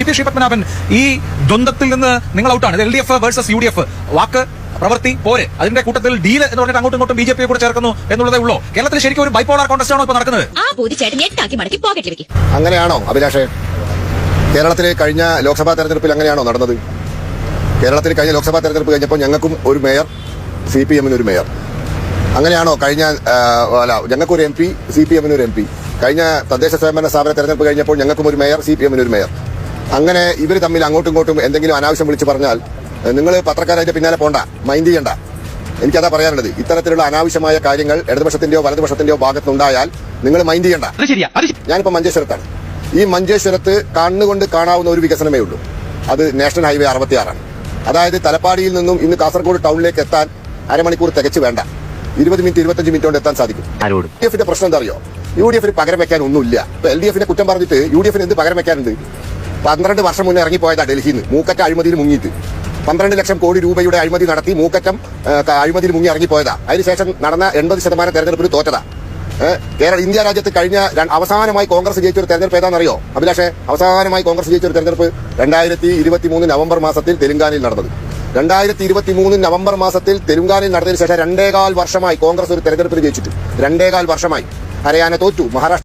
T Shri Padmanabhan, ഈ ദ്വന്ദ്ത്തിൽ നിന്ന് നിങ്ങൾ ഔട്ടാണ്. LDF വേഴ്സസ് UDF, വാക്ക് പ്രവൃത്തി പോരെ, അതിന്റെ കൂട്ടത്തിൽ ഡീൽ എന്ന് പറഞ്ഞിട്ട് അങ്ങോട്ടും ഇങ്ങോട്ടും BJP കൂടെ ചേർക്കുന്നു എന്നുള്ളതേ ഉള്ളൂ. കേരളത്തിൽ ശരിക്കും ഒരു ബൈപോളാർ കോൺടെസ്റ്റ് ആണോ ഇപ്പൊ നടക്കുന്നത്? അങ്ങനെയാണോ അഭിലാഷേ? കേരളത്തിൽ കഴിഞ്ഞ ലോക്സഭാ തെരഞ്ഞെടുപ്പിൽ അങ്ങനെയാണോ നടന്നത്? കേരളത്തിൽ കഴിഞ്ഞ ലോക്സഭാ തെരഞ്ഞെടുപ്പ് കഴിഞ്ഞപ്പോൾ ഞങ്ങൾക്കും ഒരു മേയർ, CPM ഒരു മേയർ. അങ്ങനെയാണോ കഴിഞ്ഞ ഞങ്ങൾക്കൊരു MP, CPM ഒരു MP? കഴിഞ്ഞ തദ്ദേശ സ്വയംഭരണ സ്ഥാപന തെരഞ്ഞെടുപ്പ് കഴിഞ്ഞപ്പോൾ ഞങ്ങൾക്കും ഒരു മേയർ, CPM ഒരു മേയർ. അങ്ങനെ ഇവർ തമ്മിൽ അങ്ങോട്ടും ഇങ്ങോട്ടും എന്തെങ്കിലും അനാവശ്യം വിളിച്ച് പറഞ്ഞാൽ നിങ്ങൾ പത്രക്കാരായിട്ട് പിന്നാലെ പോണ്ട, മൈൻഡ് ചെയ്യണ്ട. എനിക്കതാ പറയാനുള്ളത്. ഇത്തരത്തിലുള്ള അനാവശ്യമായ കാര്യങ്ങൾ ഇടതുപക്ഷത്തിന്റെയോ വലതുപക്ഷത്തിന്റെയോ ഭാഗത്തുണ്ടായാൽ നിങ്ങൾ മൈൻഡ് ചെയ്യണ്ട. ഞാനിപ്പോ മഞ്ചേശ്വരത്താണ്. ഈ മഞ്ചേശ്വരത്ത് കണ്ണുകൊണ്ട് കാണാവുന്ന ഒരു വികസനമേ ഉള്ളൂ. അത് നാഷണൽ ഹൈവേ 66 ആണ്. അതായത് തലപ്പാടിയിൽ നിന്നും ഇന്ന് കാസർഗോഡ് ടൗണിലേക്ക് എത്താൻ അരമണിക്കൂർ തികച്ചു വേണ്ട, 20 മിനിറ്റ് 25 മിനിറ്റ് കൊണ്ട് എത്താൻ സാധിക്കും. UDF പ്രശ്നം എന്താ അറിയോ? UDF പകരം വെക്കാൻ ഒന്നുമില്ല. ഇപ്പൊ LDF കുറ്റം പറഞ്ഞിട്ട് UDF എന്ത് പകരം വെക്കാനുണ്ട്? 12 വർഷം മുന്നേ ഇറങ്ങിപ്പോയതാ ഡൽഹിയിൽ നിന്ന് മൂക്കറ്റ അഴിമതിയിൽ മുങ്ങിയിട്ട്. 12 ലക്ഷം കോടി രൂപയുടെ അഴിമതി നടത്തി മൂക്കറ്റം അഴിമതിയിൽ മുങ്ങി ഇറങ്ങിപ്പോയതാ. അതിനുശേഷം നടന്ന 80% തെരഞ്ഞെടുപ്പിൽ തോറ്റതാ. ഇന്ത്യ രാജ്യത്ത് കഴിഞ്ഞ അവസാനമായി കോൺഗ്രസ് ജയിച്ചൊരു തെരഞ്ഞെടുപ്പ് ഏതാണെന്നറിയോ അഭിലാഷേ? അവസാനമായി കോൺഗ്രസ് ജയിച്ചൊരു തെരഞ്ഞെടുപ്പ് 2023 നവംബർ മാസത്തിൽ തെലുങ്കാനയിൽ നടന്നത്. 2023 നവംബർ മാസത്തിൽ തെലുങ്കാനയിൽ നടന്നതിന് ശേഷം 2.25 വർഷമായി കോൺഗ്രസ് ഒരു തെരഞ്ഞെടുപ്പിൽ ജയിച്ചിട്ട്. 2.25 വർഷമായി. ഹരിയാന തോറ്റു, മഹാരാഷ്ട്ര